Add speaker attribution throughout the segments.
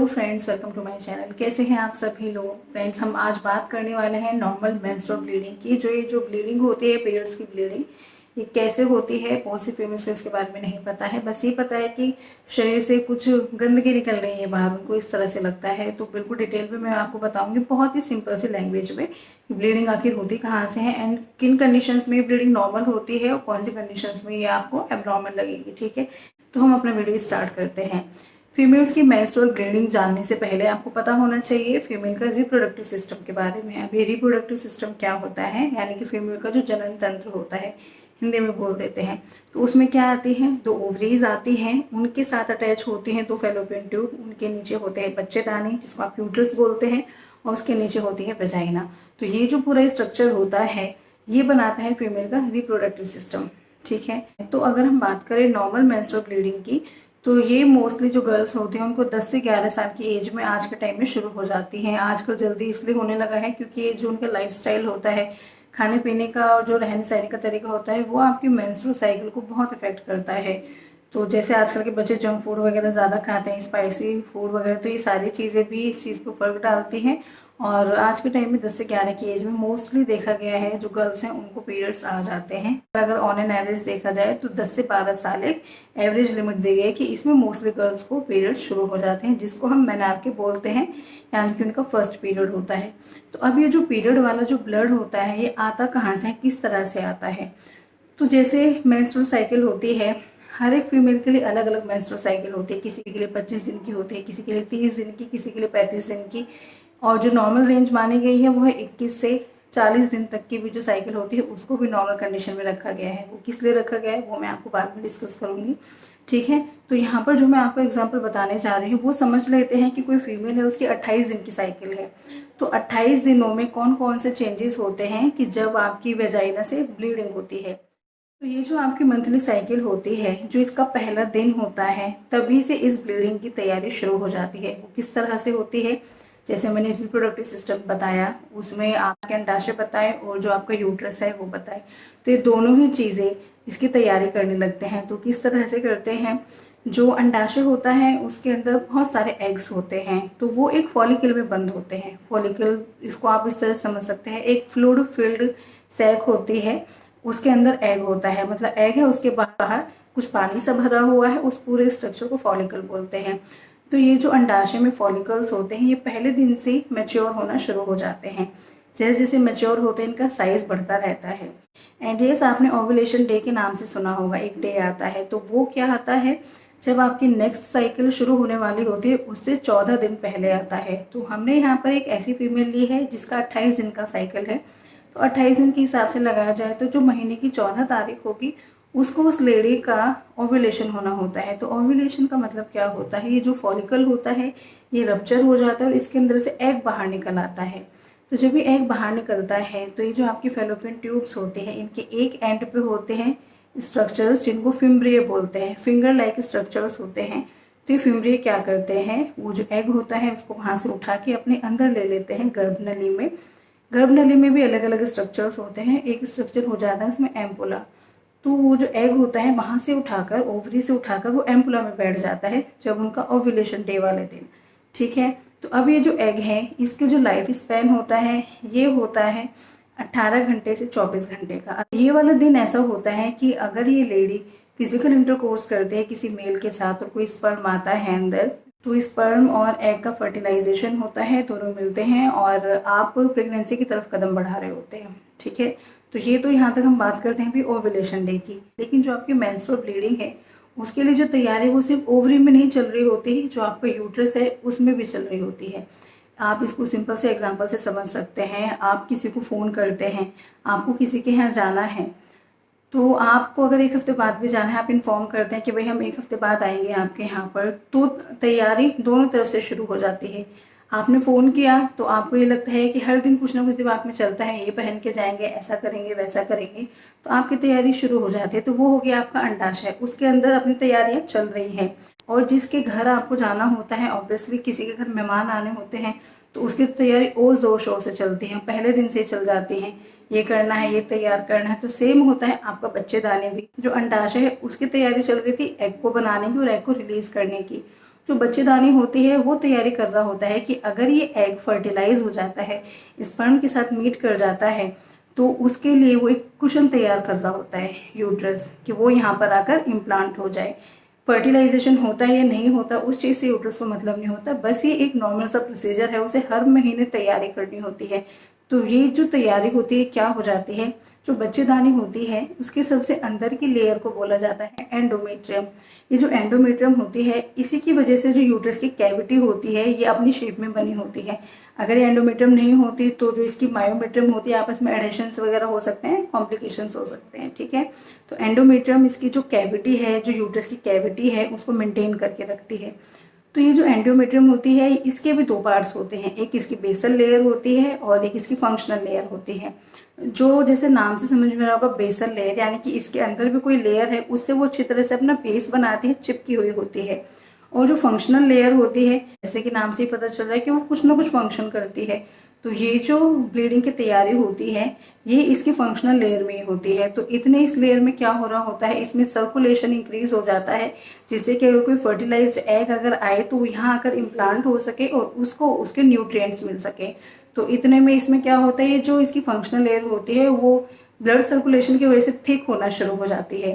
Speaker 1: Hello friends, welcome to my channel. कैसे हैं आप सभी लोग। फ्रेंड्स, हम आज बात करने वाले हैं नॉर्मल मेंस्ट्रुअल ब्लीडिंग की। ये जो ब्लीडिंग होती है, पीरियड्स की ब्लीडिंग, ये कैसे होती है। बहुत सी फीमेल्स को इसके बारे में नहीं पता है। बस ये पता है कि शरीर से कुछ गंदगी निकल रही है बाहर, उनको इस तरह से लगता है। तो बिल्कुल डिटेल में मैं आपको बताऊंगी बहुत ही सिंपल सी लैंग्वेज में कि ब्लीडिंग आखिर होती कहाँ से है एंड किन कंडीशंस में ब्लीडिंग नॉर्मल होती है और कौन सी कंडीशंस में ये आपको एबनॉर्मल लगेगी। ठीक है, तो हम अपना वीडियो स्टार्ट करते हैं। फीमेल्स की मेंस्ट्रुअल ब्लीडिंग जानने से पहले आपको पता होना चाहिए फीमेल का रिप्रोडक्टिव सिस्टम के बारे में। अब ये रिप्रोडक्टिव सिस्टम क्या होता है, यानी कि फीमेल का जो जनन तंत्र होता है, हिंदी में बोल देते हैं। तो उसमें क्या आती हैं, दो ओवरीज आती हैं, उनके साथ अटैच होती हैं दो फैलोपियन ट्यूब। उनके नीचे होते हैं बच्चेदानी, जिसको आप यूट्रस बोलते हैं, और उसके नीचे होती है वेजाइना। तो ये जो पूरा स्ट्रक्चर होता है, ये बनाता है फीमेल का रिप्रोडक्टिव सिस्टम। ठीक है, तो अगर हम बात करें नॉर्मल मेंस्ट्रुअल ब्लीडिंग की, तो ये मोस्टली जो गर्ल्स होती हैं उनको 10 से 11 साल की एज में आज के टाइम में शुरू हो जाती हैं। आजकल जल्दी इसलिए होने लगा है क्योंकि ये जो उनका लाइफस्टाइल होता है, खाने पीने का और जो रहने सहने का तरीका होता है, वो आपकी मेंस्ट्रुअल साइकिल को बहुत इफेक्ट करता है। तो जैसे आजकल के बच्चे जंक फूड वगैरह ज़्यादा खाते हैं, स्पाइसी फूड वगैरह, तो ये सारी चीज़ें भी इस चीज़ पर फर्क डालती हैं। और आज के टाइम में 10 से 11 की एज में मोस्टली देखा गया है जो गर्ल्स हैं उनको पीरियड्स आ जाते हैं। और अगर ऑन एन एवरेज देखा जाए तो 10 से 12 साल एक एवरेज लिमिट दी गई है कि इसमें मोस्टली गर्ल्स को पीरियड शुरू हो जाते हैं, जिसको हम मेनार्के बोलते हैं, यानी कि उनका फर्स्ट पीरियड होता है। तो अब ये जो पीरियड वाला जो ब्लड होता है, ये आता कहाँ से है, किस तरह से आता है। तो जैसे मेंस्ट्रुअल साइकिल होती है, हर एक फीमेल के लिए अलग अलग मेंस्ट्रुअल साइकिल होती है। किसी के लिए 25 दिन की होती है, किसी के लिए 30 दिन की, किसी के लिए 35 दिन की। और जो नॉर्मल रेंज मानी गई है वो है 21 से 40 दिन तक की भी जो साइकिल होती है, उसको भी नॉर्मल कंडीशन में रखा गया है। वो किस लिए रखा गया है वो मैं आपको बाद में डिस्कस करूंगी। ठीक है, तो यहाँ पर जो मैं आपको एग्जांपल बताने जा रही हूँ वो समझ लेते हैं कि कोई फीमेल है, उसकी 28 दिन की साइकिल है। तो 28 दिनों में कौन कौन से चेंजेस होते हैं कि जब आपकी वेजाइना से ब्लीडिंग होती है। तो ये जो आपकी मंथली साइकिल होती है, जो इसका पहला दिन होता है, तभी से इस ब्लीडिंग की तैयारी शुरू हो जाती है। वो किस तरह से होती है, जैसे मैंने रिप्रोडक्टिव सिस्टम बताया, उसमें आपके अंडाशय बताए और जो आपका यूट्रस है वो बताए। तो ये दोनों ही चीज़ें इसकी तैयारी करने लगते हैं। तो किस तरह से करते हैं, जो अंडाशय होता है उसके अंदर बहुत सारे एग्स होते हैं, तो वो एक फॉलिकल में बंद होते हैं। फॉलिकल, इसको आप इस तरह समझ सकते हैं, एक फ्लूइड फिल्ड सैक होती है, उसके अंदर एग होता है, मतलब एग है, उसके बाहर कुछ पानी सा भरा हुआ है, उस पूरे स्ट्रक्चर को फॉलिकल बोलते हैं। तो ये जो अंडाशय में फॉलिकल्स होते हैं, ये पहले दिन से मैच्योर होना शुरू हो जाते हैं। जैसे जैसे मैच्योर होते हैं इनका साइज बढ़ता रहता है। एंड यस, आपने ओव्यूलेशन डे के नाम से सुना होगा, एक डे आता है। तो वो क्या आता है, जब आपकी नेक्स्ट साइकिल शुरू होने वाली होती है उससे 14 दिन पहले आता है। तो हमने यहाँ पर एक ऐसी फीमेल ली है जिसका 28 दिन का साइकिल है। तो 28 दिन के हिसाब से लगाया जाए तो जो महीने की 14 तारीख होगी उसको उस लेडी का ओव्यूलेशन होना होता है। तो ओव्यूलेशन का मतलब क्या होता है, ये जो फॉलिकल होता है ये रप्चर हो जाता है और इसके अंदर से एग बाहर निकल आता है। तो जब ये एग बाहर निकलता है तो ये जो आपकी फैलोपियन ट्यूब्स होते हैं, इनके एक एंड पे होते हैं स्ट्रक्चर्स जिनको फिम्ब्रिय बोलते हैं, फिंगर लाइक स्ट्रक्चर्स होते हैं। तो ये फिम्ब्रिय क्या करते हैं, वो जो एग होता है उसको वहाँ से उठा के अपने अंदर ले लेते हैं गर्भनली में। गर्भनली में भी अलग अलग स्ट्रक्चर्स होते हैं। एक स्ट्रक्चर हो जाता है उसमें एम्पुला। तो वो जो एग होता है वहाँ से उठाकर, ओवरी से उठाकर वो एम्पुला में बैठ जाता है जब उनका ओव्यूलेशन डे वाले दिन। ठीक है, तो अब ये जो एग है इसके जो लाइफ स्पैन होता है ये होता है 18 घंटे से 24 घंटे का। ये वाला दिन ऐसा होता है कि अगर ये लेडी फिजिकल इंटरकोर्स करते हैं किसी मेल के साथ और कोई स्पर्म आता है अंदर, तो स्पर्म और एग का फर्टिलाइजेशन होता है, दोनों मिलते हैं और आप प्रेगनेंसी की तरफ कदम बढ़ा रहे होते हैं। ठीक है, तो ये तो यहाँ तक हम बात करते हैं भी ओव्यूलेशन डे की। लेकिन जो आपकी मेंस्ट्रुअल ब्लीडिंग है उसके लिए जो तैयारी वो सिर्फ ओवरी में नहीं चल रही होती, जो आपका यूट्रस है उसमें भी चल रही होती है। आप इसको सिंपल से एग्जांपल से समझ सकते हैं। आप किसी को फ़ोन करते हैं, आपको किसी के यहाँ जाना है, तो आपको अगर एक हफ्ते बाद भी जाना है, आप इन्फॉर्म करते हैं कि भाई हम एक हफ्ते बाद आएंगे आपके यहाँ पर, तो तैयारी दोनों तरफ से शुरू हो जाती है। आपने फ़ोन किया तो आपको ये लगता है कि हर दिन कुछ ना कुछ दिमाग में चलता है, ये पहन के जाएंगे, ऐसा करेंगे, वैसा करेंगे, तो आपकी तैयारी शुरू हो जाती है। तो वो हो गया आपका अंडाशय, उसके अंदर अपनी तैयारियाँ चल रही हैं। और जिसके घर आपको जाना होता है, ऑब्वियसली किसी के घर मेहमान आने होते हैं, तो उसकी तैयारी और ज़ोर शोर से चलती है, पहले दिन से चल जाती हैं। ये करना है, ये तैयार करना है। तो सेम होता है आपका बच्चेदानी भी, जो अंडाशय है उसकी तैयारी चल रही थी एग को बनाने की और एग को रिलीज करने की। जो बच्चेदानी होती है वो तैयारी कर रहा होता है कि अगर ये एग फर्टिलाइज हो जाता है, स्पर्म के साथ मीट कर जाता है, तो उसके लिए वो एक कुशन तैयार कर रहा होता है यूट्रस, कि वो यहाँ पर आकर इम्प्लांट हो जाए। फर्टिलाइजेशन होता है या नहीं होता उस चीज़ से यूट्रस को मतलब नहीं होता, बस ये एक नॉर्मल सा प्रोसीजर है, उसे हर महीने तैयारी करनी होती है। तो ये जो तैयारी होती है क्या हो जाती है, जो बच्चेदानी होती है उसके सबसे अंदर की लेयर को बोला जाता है एंडोमेट्रियम। ये जो एंडोमेट्रियम होती है इसी की वजह से जो यूट्रस की कैविटी होती है ये अपनी शेप में बनी होती है। अगर ये एंडोमेट्रियम नहीं होती तो जो इसकी मायोमेट्रियम होती है आपस में एडिशंस वगैरह हो सकते हैं, कॉम्प्लिकेशंस हो सकते हैं। ठीक है, तो एंडोमेट्रियम इसकी जो कैविटी है, जो यूट्रस की कैविटी है उसको मेंटेन करके रखती है। तो ये जो एंडोमेट्रियम होती है इसके भी दो पार्ट्स होते हैं, एक इसकी बेसल लेयर होती है और एक इसकी फंक्शनल लेयर होती है। जो जैसे नाम से समझ में आ रहा होगा बेसल लेयर, यानी कि इसके अंदर भी कोई लेयर है उससे वो अच्छी तरह से अपना बेस बनाती है, चिपकी हुई होती है। और जो फंक्शनल लेयर होती है, जैसे कि नाम से ही पता चल रहा है कि वो कुछ ना कुछ फंक्शन करती है। तो ये जो ब्लीडिंग की तैयारी होती है ये इसकी फंक्शनल लेयर में ही होती है। तो इतने इस लेयर में क्या हो रहा होता है, इसमें सर्कुलेशन इंक्रीज हो जाता है, जिससे कि अगर कोई फर्टिलाइज्ड एग अगर आए तो यहाँ आकर इम्प्लांट हो सके और उसको उसके न्यूट्रिएंट्स मिल सके। तो इतने में इसमें क्या होता है, ये जो इसकी फंक्शनल लेयर होती है वो ब्लड सर्कुलेशन की वजह से थिक होना शुरू हो जाती है।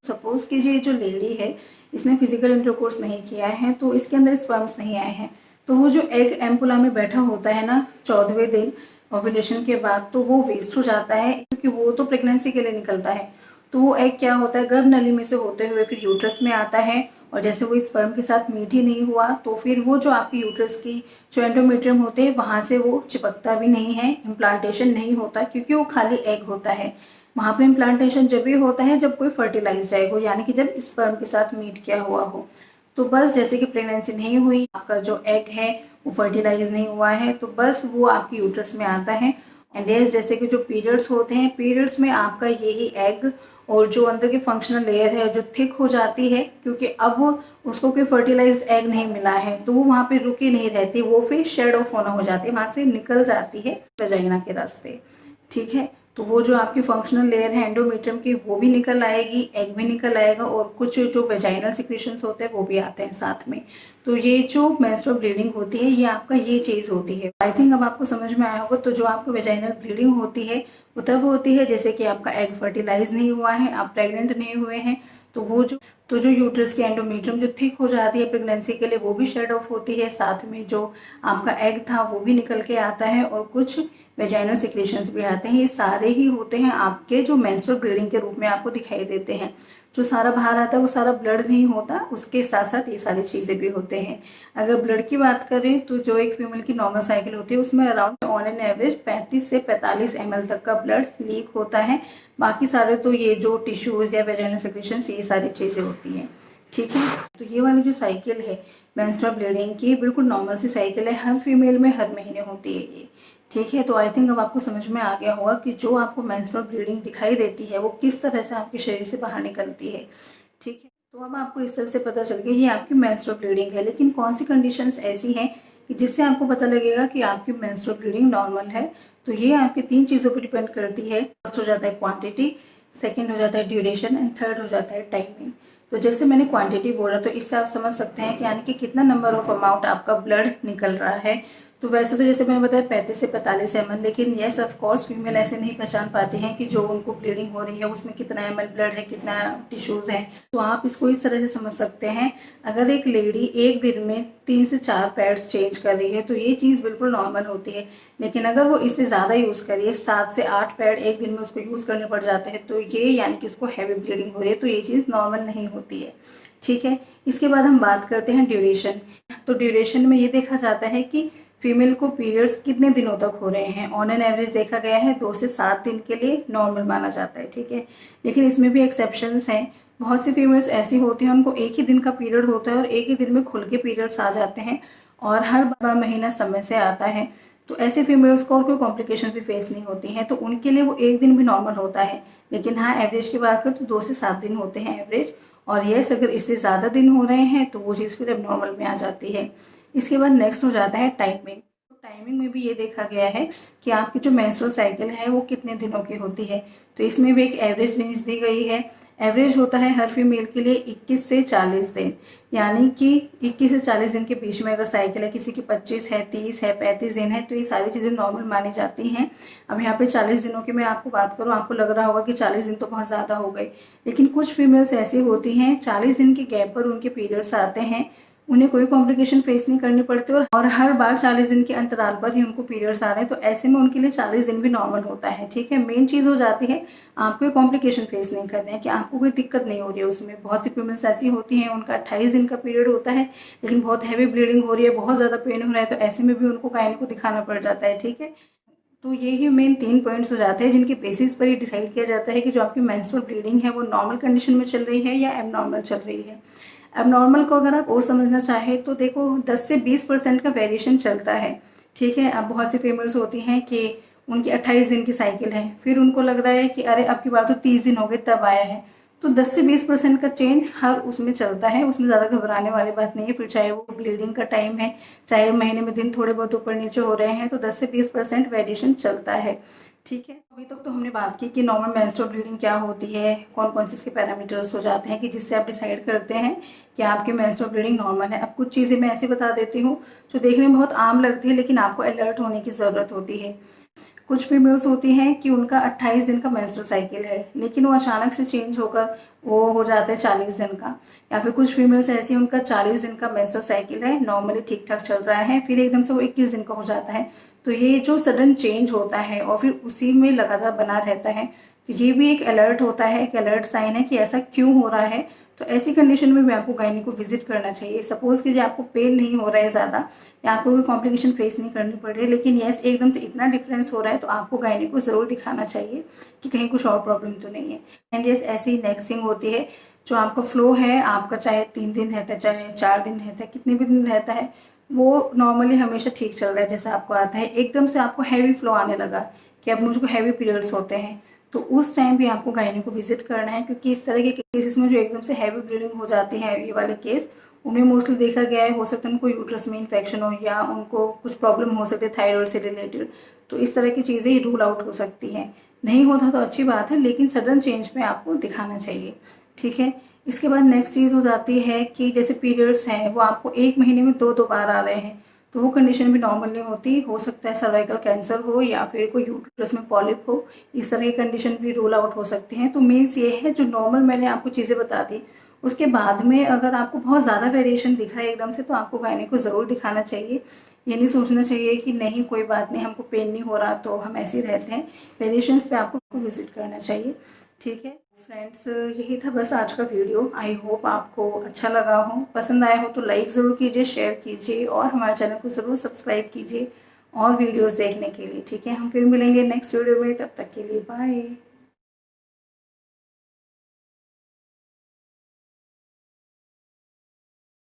Speaker 1: सपोज कीजिए जो लेडी है इसने फिजिकल इंटरकोर्स नहीं किया है, तो इसके अंदर स्पर्म्स नहीं आए हैं, तो वो जो एग एम्पुला में बैठा होता है ना 14वें दिन ओव्यूलेशन के बाद, तो वो वेस्ट हो जाता है, क्योंकि वो तो प्रेगनेंसी के लिए निकलता है। तो वो एग क्या होता है, गर्भ नली में से होते हुए फिर यूट्रस में आता है, और जैसे वो स्पर्म के साथ मीट ही नहीं हुआ तो फिर वो जो आपकी यूट्रस की जो एंडोमेट्रियम होते हैं वहाँ से वो चिपकता भी नहीं है, इम्प्लांटेशन नहीं होता, क्योंकि वो खाली एग होता है। वहाँ पे इम्प्लांटेशन जब भी होता है जब कोई फर्टिलाइज्ड एग हो, यानी कि जब स्पर्म के साथ मीट किया हुआ हो। तो बस जैसे कि प्रेगनेंसी नहीं हुई, आपका जो एग है वो फर्टिलाइज नहीं हुआ है, तो बस वो आपकी यूट्रस में आता है। एंड यस, जैसे कि जो पीरियड्स होते हैं, पीरियड्स में आपका यही एग और जो अंदर की फंक्शनल लेयर है जो थिक हो जाती है, क्योंकि अब उसको कोई फर्टिलाइज्ड एग नहीं मिला है, तो वो वहाँ पे रुकी नहीं रहती, वो फिर शेड ऑफ होना हो जाती है, वहाँ से निकल जाती है वजाइना के रास्ते। ठीक है, तो वो जो आपकी फंक्शनल लेयर है एंडोमेट्रियम की वो भी निकल आएगी, एग भी निकल आएगा, और कुछ जो वेजाइनल सिक्रीशंस होते हैं वो भी आते हैं साथ में। तो ये जो मेंस्ट्रुअल ब्लीडिंग होती है ये आपका ये चीज़ होती है। आई थिंक अब आपको समझ में आया होगा। तो जो आपको वेजाइनल ब्लीडिंग होती है वो तब होती है जैसे कि आपका एग फर्टिलाइज नहीं हुआ है, आप प्रेग्नेंट नहीं हुए हैं, तो जो यूट्रस की एंडोमेट्रियम जो थिक हो जाती है प्रेगनेंसी के लिए वो भी शेड ऑफ होती है, साथ में जो आपका एग था वो भी निकल के आता है, और कुछ वेजाइनल सिक्रीशंस भी आते हैं। ये सारे ही होते हैं आपके जो मेंस्ट्रुअल ब्लीडिंग के रूप में आपको दिखाई देते हैं। जो सारा बाहर आता है वो सारा ब्लड नहीं होता, उसके साथ साथ ये सारी चीज़ें भी होते हैं। अगर ब्लड की बात करें तो जो एक फीमेल की नॉर्मल साइकिल होती है उसमें अराउंड ऑन एन एवरेज 35 से 45 ml तक का ब्लड लीक होता है। बाकी सारे तो ये जो टिश्यूज़ या वेजाइनल सिक्रीशंस ये सारी चीज़ें होती हैं। ठीक है, तो ये वाली जो साइकिल है मेंस्ट्रुअल ब्लीडिंग की बिल्कुल नॉर्मल सी साइकिल है, हर फीमेल में हर महीने होती है ये। ठीक है, तो आई थिंक अब आपको समझ में आ गया होगा कि जो आपको मेंस्ट्रुअल ब्लीडिंग दिखाई देती है वो किस तरह से आपके शरीर से बाहर निकलती है। ठीक है, तो अब आपको इस तरह से पता चल गया ये आपकी मेंस्ट्रुअल ब्लीडिंग है। लेकिन कौन सी कंडीशंस ऐसी हैं कि जिससे आपको पता लगेगा कि आपकी मेंस्ट्रुअल ब्लीडिंग नॉर्मल है? तो ये आपकी 3 चीज़ों पर डिपेंड करती है। फर्स्ट हो जाता है क्वांटिटी, सेकेंड हो जाता है ड्यूरेशन, एंड थर्ड हो जाता है टाइमिंग। तो जैसे मैंने क्वांटिटी बोला तो इससे आप समझ सकते हैं कि यानी कि कितना नंबर ऑफ अमाउंट आपका ब्लड निकल रहा है। तो वैसे तो जैसे मैंने बताया 35 से 45 ml, लेकिन येस ऑफ कोर्स फीमेल ऐसे नहीं पहचान पाती हैं कि जो उनको ब्लीडिंग हो रही है उसमें कितना ml ब्लड है, कितना टिश्यूज़ हैं। तो आप इसको इस तरह से समझ सकते हैं, अगर एक लेडी एक दिन में 3 से 4 पैड्स चेंज कर रही है तो ये चीज़ बिल्कुल नॉर्मल होती है। लेकिन अगर वो इससे ज़्यादा यूज़ करिए, 7 से 8 पैड एक दिन में उसको यूज़ करने पड़ जाते हैं, तो ये यानी कि उसको हैवी ब्लीडिंग हो रही है, तो ये चीज़ नॉर्मल नहीं होती है। ठीक है, इसके बाद हम बात करते हैं ड्यूरेशन। तो ड्यूरेशन में ये देखा जाता है कि फीमेल को पीरियड्स कितने दिनों तक हो रहे हैं। ऑन एन एवरेज देखा गया है 2 से 7 दिन के लिए नॉर्मल माना जाता है। ठीक है, लेकिन इसमें भी एक्सेप्शंस हैं। बहुत सी फीमेल्स ऐसी होती हैं उनको एक ही दिन का पीरियड होता है और एक ही दिन में खुल के पीरियड्स आ जाते हैं और हर 12 महीना समय से आता है। तो ऐसे फीमेल्स को और कोई कॉम्प्लिकेशन भी फेस नहीं होती हैं, तो उनके लिए वो एक दिन भी नॉर्मल होता है। लेकिन हाँ, एवरेज की बात करें तो 2 से 7 दिन होते हैं एवरेज। और यस, अगर इससे ज़्यादा दिन हो रहे हैं तो वो चीज़ फिर अब नॉर्मल में आ जाती है। इसके बाद नेक्स्ट हो जाता है टाइमिंग। टाइमिंग में भी ये देखा गया है कि आपकी जो मेंस्ट्रुअल साइकिल है वो कितने दिनों की होती है। तो इसमें भी एक एवरेज रेंज दी गई है। एवरेज होता है हर फीमेल के लिए 21 से 40 दिन, यानी कि 21 से 40 दिन के बीच में अगर साइकिल है, किसी की 25 है, 30 है, 35 दिन है, तो ये सारी चीज़ें नॉर्मल मानी जाती हैं। अब यहाँ पे 40 दिनों की मैं आपको बात करूँ, आपको लग रहा होगा कि 40 दिन तो बहुत ज़्यादा हो गए, लेकिन कुछ फीमेल्स ऐसी होती हैं 40 दिन के गैप पर उनके पीरियड्स आते हैं, उन्हें कोई कॉम्प्लिकेशन फेस नहीं करनी पड़ती और हर बार 40 दिन के अंतराल पर ही उनको पीरियड्स आ रहे हैं, तो ऐसे में उनके लिए 40 दिन भी नॉर्मल होता है। ठीक है, मेन चीज़ हो जाती है आप कोई कॉम्प्लिकेशन फेस नहीं करते हैं, कि आपको कोई दिक्कत नहीं हो रही है उसमें। बहुत सी फीमेल्स ऐसी होती हैं उनका 28 दिन का पीरियड होता है, लेकिन बहुत हैवी ब्लीडिंग हो रही है, बहुत ज़्यादा पेन हो रहा है, तो ऐसे में भी उनको गायनी को दिखाना पड़ जाता है। ठीक है, तो ये ही मेन 3 पॉइंट्स हो जाते हैं जिनके बेसिस पर ही डिसाइड किया जाता है कि जो आपकी मेंस्ट्रुअल ब्लीडिंग है वो नॉर्मल कंडीशन में चल रही है या एबनॉर्मल चल रही है। एबनॉर्मल को अगर आप और समझना चाहें तो देखो 10 से 20% का वेरिएशन चलता है। ठीक है, अब बहुत सी फीमेल्स होती हैं कि उनकी 28 दिन की साइकिल है, फिर उनको लग रहा है कि अरे अब की बार तो 30 दिन हो गए तब आया है, तो 10 से 20% का चेंज हर उसमें चलता है। उसमें ज़्यादा घबराने वाली बात नहीं है। फिर चाहे वो ब्लीडिंग का टाइम है, चाहे महीने में दिन थोड़े बहुत ऊपर नीचे हो रहे हैं, तो 10 से 20% वेरिएशन चलता है। ठीक है, अभी तक तो हमने बात की कि नॉर्मल मेंस्ट्रुअल ब्लीडिंग क्या होती है, कौन कौन से इसके पैरामीटर्स हो जाते हैं कि जिससे आप डिसाइड करते हैं कि आपकी मेंस्ट्रुअल ब्लीडिंग नॉर्मल है। अब कुछ चीज़ें मैं ऐसे बता देती हूँ जो देखने में बहुत आम लगती है, लेकिन आपको अलर्ट होने की ज़रूरत होती है। कुछ फीमेल्स होती हैं कि उनका 28 दिन का मेंस्ट्रुअल साइकिल है, लेकिन वो अचानक से चेंज होकर वो हो जाता है 40 दिन का। या फिर कुछ फीमेल्स ऐसी उनका 40 दिन का मेंस्ट्रुअल साइकिल है, नॉर्मली ठीक ठाक चल रहा है, फिर एकदम से वो 21 दिन का हो जाता है। तो ये जो सडन चेंज होता है और फिर उसी में लगातार बना रहता है, तो ये भी एक अलर्ट होता है, एक अलर्ट साइन है कि ऐसा क्यों हो रहा है। तो ऐसी कंडीशन में भी आपको गायनी को विजिट करना चाहिए। सपोज कि जो आपको पेन नहीं हो रहा है ज़्यादा या आपको कोई कॉम्प्लिकेशन फेस नहीं करनी पड़ रही है, लेकिन यस एकदम से इतना डिफरेंस हो रहा है, तो आपको गायनी को ज़रूर दिखाना चाहिए कि कहीं कुछ और प्रॉब्लम तो नहीं है। एंड यस ऐसी नेक्स्ट थिंग होती है, जो आपका फ्लो है आपका, चाहे 3 दिन रहता है, चाहे 4 दिन रहता है, कितने भी दिन रहता है, वो नॉर्मली हमेशा ठीक चल रहा है जैसा आपको आता है। एकदम से आपको हैवी फ्लो आने लगा कि अब मुझको हैवी पीरियड्स होते हैं, तो उस टाइम भी आपको गायनी को विजिट करना है, क्योंकि इस तरह के केसेस में जो एकदम से हैवी ब्लीडिंग हो जाती है, ये वाले केस उन्हें मोस्टली देखा गया है, हो सकता है उनको यूट्रस में इन्फेक्शन हो या उनको कुछ प्रॉब्लम हो सकती है थायराइड से रिलेटेड, तो इस तरह की चीज़ें ही रूल आउट हो सकती हैं। नहीं होता तो अच्छी बात है, लेकिन सडन चेंज में आपको दिखाना चाहिए। ठीक है, इसके बाद नेक्स्ट चीज़ हो जाती है कि जैसे पीरियड्स हैं वो आपको 1 महीने में 2 बार आ रहे हैं, तो वो कंडीशन भी नॉर्मल नहीं होती। हो सकता है सर्वाइकल कैंसर हो या फिर कोई यूट्रस में पॉलिप हो, इस तरह की कंडीशन भी रूल आउट हो सकती हैं। तो मीन्स ये है, जो नॉर्मल मैंने आपको चीज़ें बता दी, उसके बाद में अगर आपको बहुत ज़्यादा वेरिएशन दिख रहा है एकदम से, तो आपको गायनी को ज़रूर दिखाना चाहिए। ये नहीं सोचना चाहिए कि नहीं कोई बात नहीं, हमको पेन नहीं हो रहा तो हम ऐसे ही रहते हैं। वेरिएशंस पे आपको विजिट करना चाहिए। ठीक है फ्रेंड्स, यही था बस आज का वीडियो। आई होप आपको अच्छा लगा हो, पसंद आया हो तो लाइक ज़रूर कीजिए, शेयर कीजिए और हमारे चैनल को ज़रूर सब्सक्राइब कीजिए और वीडियोस देखने के लिए। ठीक है, हम फिर मिलेंगे नेक्स्ट वीडियो में, तब तक के लिए बाय।